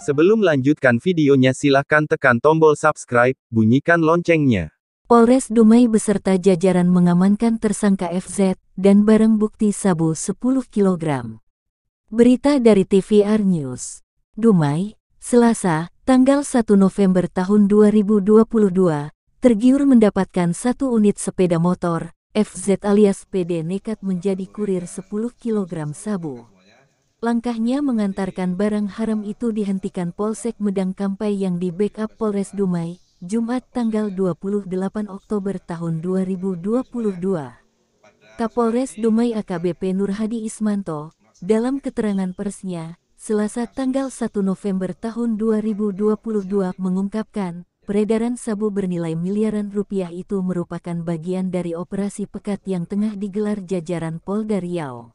Sebelum lanjutkan videonya silahkan tekan tombol subscribe, bunyikan loncengnya. Polres Dumai beserta jajaran mengamankan tersangka FZ dan barang bukti sabu 10 kg. Berita dari TVR News. Dumai, Selasa, tanggal 1 November tahun 2022, tergiur mendapatkan 1 unit sepeda motor, FZ alias PD nekat menjadi kurir 10 kg sabu. Langkahnya mengantarkan barang haram itu dihentikan Polsek Medang Kampai yang di-backup Polres Dumai, Jumat tanggal 28 Oktober tahun 2022. Kapolres Dumai AKBP Nurhadi Ismanto, dalam keterangan persnya, Selasa tanggal 1 November tahun 2022 mengungkapkan, peredaran sabu bernilai miliaran rupiah itu merupakan bagian dari operasi pekat yang tengah digelar jajaran Polda Riau.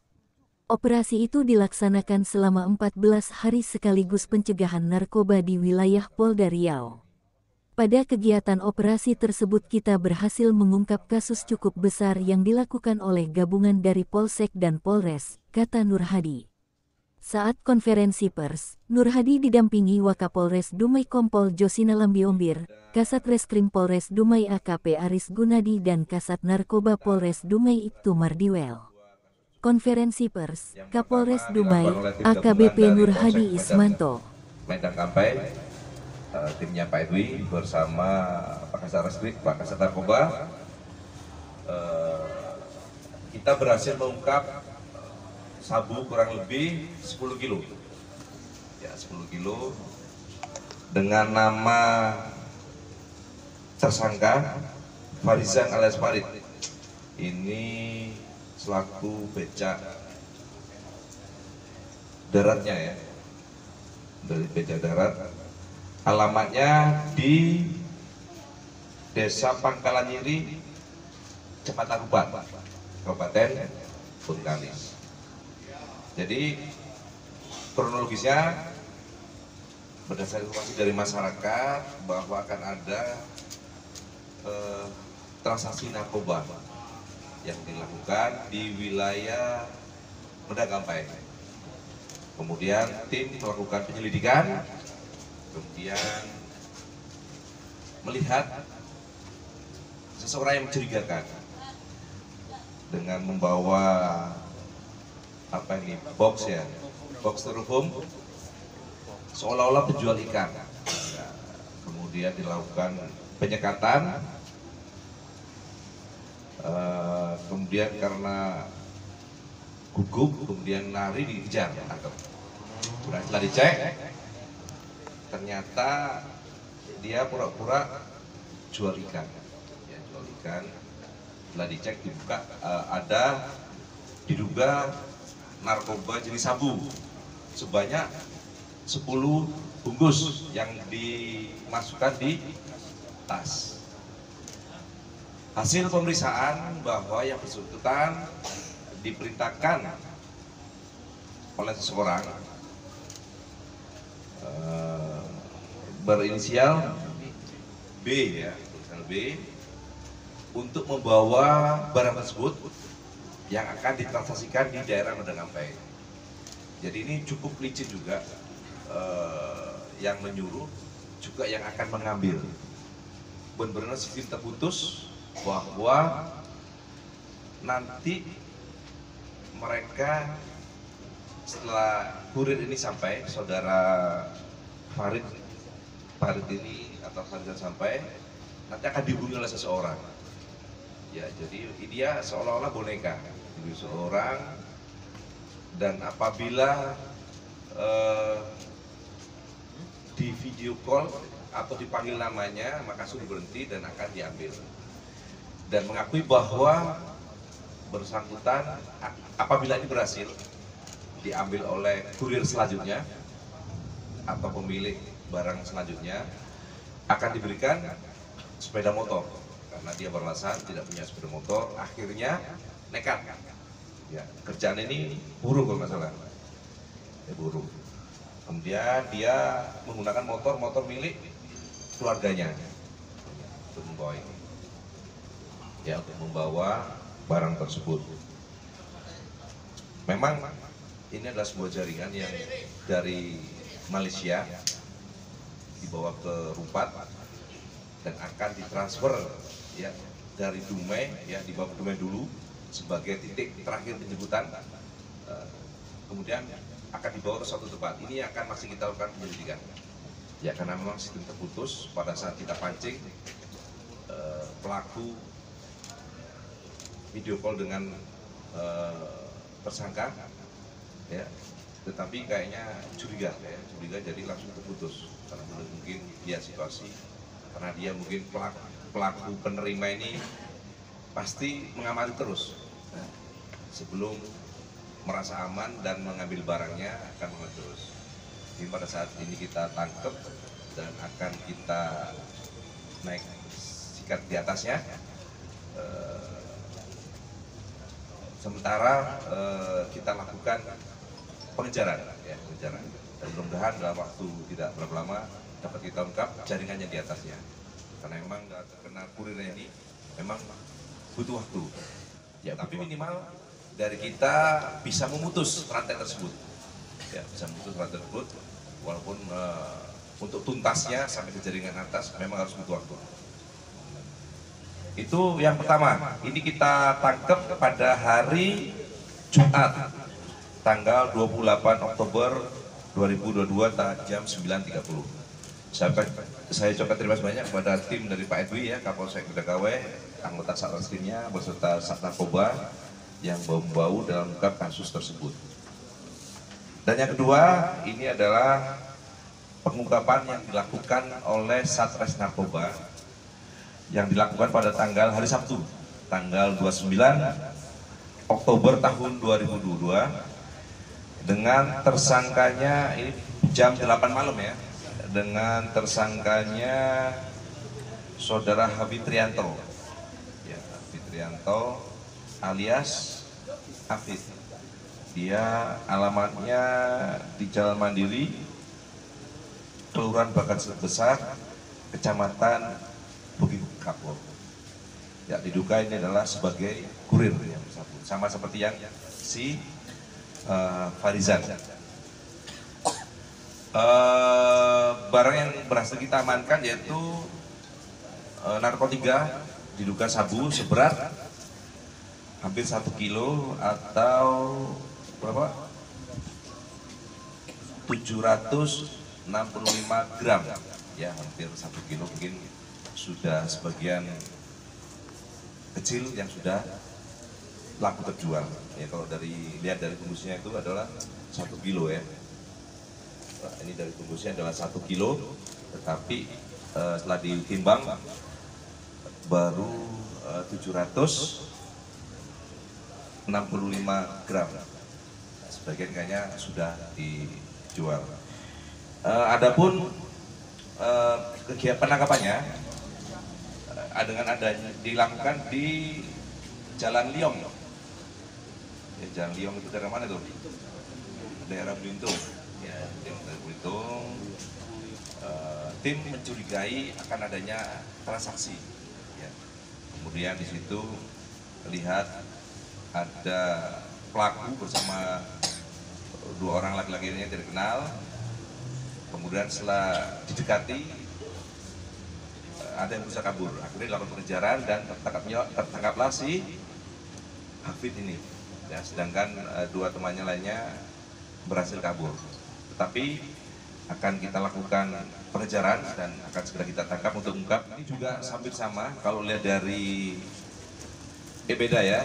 Operasi itu dilaksanakan selama 14 hari sekaligus pencegahan narkoba di wilayah Polda Riau. Pada kegiatan operasi tersebut kita berhasil mengungkap kasus cukup besar yang dilakukan oleh gabungan dari Polsek dan Polres, kata Nurhadi. Saat konferensi pers, Nurhadi didampingi Wakapolres Dumai Kompol Josina Lambiombir, Kasat Reskrim Polres Dumai AKP Aris Gunadi dan Kasat Narkoba Polres Dumai Ibtu Mardiwel. Konferensi pers, Kapolres Dumai, AKBP Nurhadi Ismanto. Medang Kampai, timnya Pak Edwi bersama Pak Kasat Reskrim, Pak Kasat Narkoba, kita berhasil mengungkap sabu kurang lebih 10 kilo. Ya, 10 kilo dengan nama tersangka Farizan alias Farid. Ini selaku becak daratnya ya, dari becak darat. Alamatnya di Desa Pangkalan Nyiri, Kecamatan Rubat, Kabupaten Bengkalis. Jadi kronologisnya berdasarkan informasi dari masyarakat bahwa akan ada transaksi narkoba yang dilakukan di wilayah Medang Kampai. Kemudian tim melakukan penyelidikan, kemudian melihat seseorang yang mencurigakan dengan membawa box styrofoam seolah-olah penjual ikan. Kemudian dilakukan penyekatan. Kemudian karena gugup, kemudian lari dikejar, tangkap. Setelah dicek, ternyata dia pura-pura jual ikan. Ya, jual ikan. Setelah dicek dibuka, ada diduga narkoba jenis sabu sebanyak 10 bungkus yang dimasukkan di tas. Hasil pemeriksaan bahwa yang bersangkutan diperintahkan oleh seseorang berinisial B ya, B, untuk membawa barang tersebut yang akan ditransaksikan di daerah Medang Kampai. Jadi ini cukup licin juga, yang menyuruh juga yang akan mengambil. Benar-benar sistem terputus bahwa nanti mereka setelah kurir ini sampai, saudara Farid ini atau Farizan sampai, nanti akan dihubungi oleh seseorang. Ya, jadi dia seolah-olah boneka, jadi seorang, dan apabila di video call atau dipanggil namanya, maka suruh berhenti dan akan diambil. Dan mengakui bahwa bersangkutan apabila ini berhasil diambil oleh kurir selanjutnya atau pemilik barang selanjutnya, akan diberikan sepeda motor karena dia beralasan tidak punya sepeda motor. Akhirnya nekat ya, kerjaan ini buruh kalau nggak salah ya, buruh. Kemudian dia menggunakan motor milik keluarganya untuk membawa ini ya, untuk membawa barang tersebut. Memang ini adalah sebuah jaringan yang dari Malaysia dibawa ke Rupat dan akan ditransfer ya dari Dumai, ya dibawa ke Dumai dulu sebagai titik terakhir penjemputan. Kemudian akan dibawa ke suatu tempat. Ini akan masih kita lakukan penyelidikan. Ya karena memang sistem terputus pada saat kita pancing, pelaku video call dengan tersangka, ya, tetapi kayaknya curiga jadi langsung terputus karena mungkin lihat situasi, karena dia mungkin pelaku penerima ini pasti mengamati terus sebelum merasa aman dan mengambil barangnya akan mengambil terus. Jadi pada saat ini kita tangkap dan akan kita naik sikat di atasnya. Sementara kita lakukan pengejaran, ya, pengejaran. Dan mudah-mudahan dalam waktu tidak berapa lama dapat kita ungkap jaringannya di atasnya. Karena memang terkena kurirnya ini memang butuh waktu. Ya, tapi minimal dari kita bisa memutus rantai tersebut. Ya, bisa memutus rantai tersebut, walaupun untuk tuntasnya sampai ke jaringan atas memang harus butuh waktu. Itu yang pertama. Ini kita tangkap pada hari Jumat, tanggal 28 Oktober 2022 jam 9.30. Saya coba terima kasih banyak kepada tim dari Pak Edwi, ya, Kapolsek Gedagawe, anggota Satreskrimnya beserta Sat Narkoba yang bau-bau dalam mengungkap kasus tersebut. Dan yang kedua, ini adalah pengungkapan yang dilakukan oleh Satres Narkoba yang dilakukan pada hari Sabtu, tanggal 29 Oktober tahun 2022 dengan tersangkanya, ini jam 8 malam ya, dengan tersangkanya Saudara Habib Trianto, ya, Habib Trianto alias Afid. Dia alamatnya di Jalan Mandiri, Kelurahan Bagan Besar, Kecamatan Bukit Kapur. Ya, diduga ini adalah sebagai kurir yang bersangkutan, sama seperti yang si Farizan. Barang yang berhasil kita amankan yaitu narkotika, diduga sabu seberat hampir 1 kilo atau berapa? 765 gram, ya, hampir 1 kilo, mungkin sudah sebagian kecil yang sudah laku terjual. Ya, kalau lihat dari bungkusnya itu adalah 1 kilo ya. Nah, ini dari bungkusnya adalah 1 kilo, tetapi setelah ditimbang baru 765 gram. Nah, sebagian kayaknya sudah dijual. Adapun kegiatan penangkapannya dengan adanya dilakukan di Jalan Liong. Ya, Jalan Liong itu daerah mana tuh? Daerah Belitung. Ya, daerah Belitung. Tim mencurigai akan adanya transaksi. Ya. Kemudian di situ lihat ada pelaku bersama 2 orang laki-laki yang tidak dikenal. Kemudian setelah didekati ada yang bisa kabur. Akhirnya dilakukan pengejaran dan tertangkaplah si Hafid ini. Ya, sedangkan 2 temannya lainnya berhasil kabur. Tetapi akan kita lakukan pengejaran dan akan segera kita tangkap untuk ungkap. Ini juga hampir sama kalau lihat dari beda ya.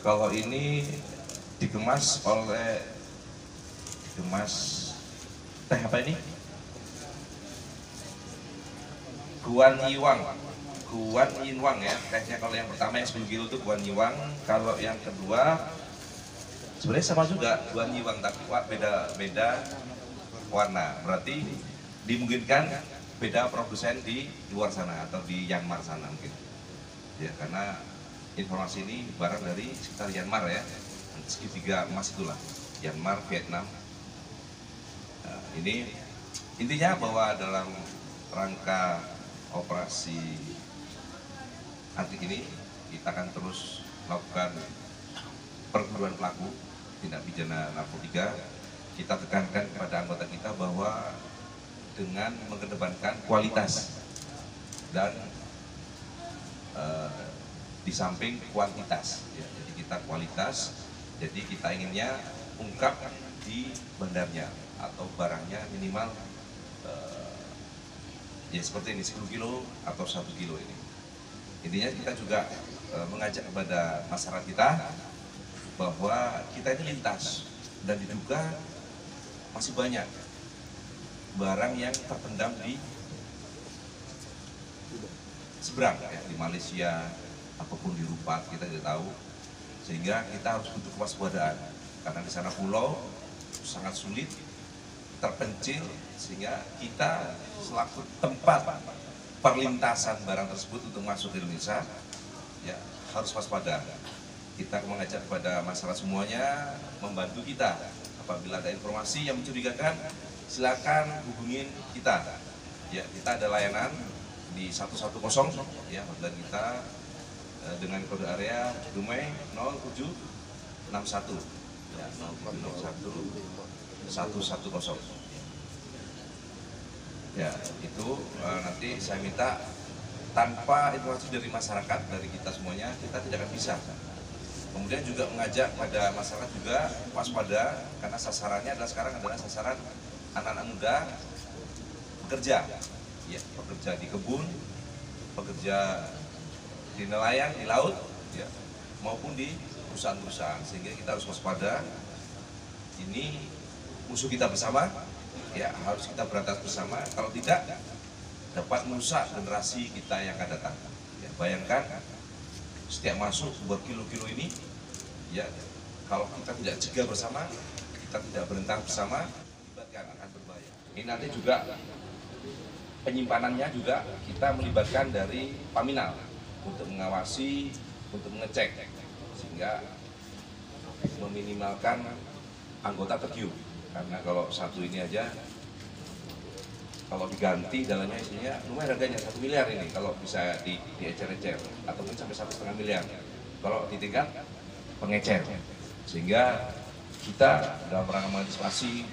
Kalau ini dikemas teh apa ini? Guan Yiwang ya, tehnya. Kalau yang pertama yang 10 kilo itu Guan Yiwang, kalau yang kedua sebenarnya sama juga Guan Yiwang tapi beda warna. Berarti dimungkinkan beda produsen di luar sana atau di Myanmar sana mungkin. Ya, karena informasi ini barang dari sekitar Myanmar ya, segitiga emas itulah, Myanmar, Vietnam. Nah, ini intinya bahwa dalam rangka operasi anti ini kita akan terus melakukan perburuan pelaku tindak pidana narkotika. Kita tekankan kepada anggota kita bahwa dengan mengedepankan kualitas dan di samping kuantitas. Ya, jadi kita kualitas, jadi kita inginnya ungkap di bandarnya atau barangnya minimal ya seperti ini 10 kilo atau 1 kilo ini. Intinya kita juga mengajak kepada masyarakat kita bahwa kita ini lintas dan diduga masih banyak barang yang terpendam di seberang ya, di Malaysia ataupun di Rupat, kita tidak tahu, sehingga kita harus butuh kewaspadaan karena di sana pulau sangat sulit, terpencil, sehingga kita selaku tempat perlintasan barang tersebut untuk masuk ke Indonesia ya harus waspada. Kita mengajak kepada masyarakat semuanya membantu kita. Apabila ada informasi yang mencurigakan, silakan hubungin kita. Ya, kita ada layanan di 110 ya, dan kita dengan kode area Dumai 0761 ya, 0761 110. Ya, itu nanti saya minta tanpa informasi dari masyarakat, dari kita semuanya, kita tidak akan bisa. Kemudian juga mengajak pada masyarakat juga waspada, karena sasarannya adalah sekarang adalah sasaran anak-anak muda bekerja, ya, bekerja di kebun, bekerja di nelayan, di laut, ya, maupun di perusahaan-perusahaan, sehingga kita harus waspada. Ini musuh kita bersama, ya, harus kita berantas bersama. Kalau tidak, dapat merusak generasi kita yang akan datang. Ya, bayangkan setiap masuk buat kilo-kilo ini, ya, kalau kita tidak cegah bersama, kita tidak berentang bersama, melibatkan akan berbahaya. Ini nanti juga penyimpanannya juga kita melibatkan dari Paminal untuk mengawasi, untuk mengecek, sehingga meminimalkan anggota tergiur. Karena kalau satu ini aja, kalau diganti dalamnya isinya lumayan harganya 1 miliar ini kalau bisa diecer-ecer, ataupun sampai 1,5 miliar kalau di tingkat pengecer, sehingga kita dalam rangka mengantisipasi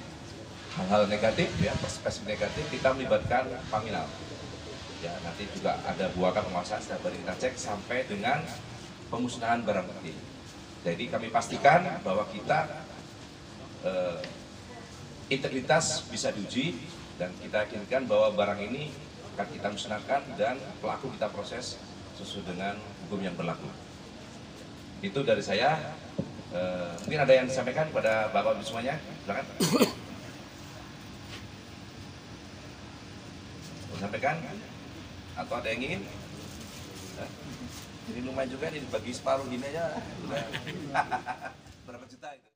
hal-hal negatif, ya, perspektif negatif, kita melibatkan Paminal. Ya, nanti juga ada buahkan pengawasan setiap hari kita cek sampai dengan pemusnahan barang bukti. Jadi kami pastikan bahwa kita integritas bisa diuji, dan kita yakinkan bahwa barang ini akan kita musnahkan dan pelaku kita proses sesuai dengan hukum yang berlaku. Itu dari saya. Mungkin ada yang disampaikan kepada Bapak-Ibu semuanya, silakan. Mau sampaikan? Atau ada yang ingin? Ini lumayan juga nih, dibagi separuh gini aja, udah berapa juta itu?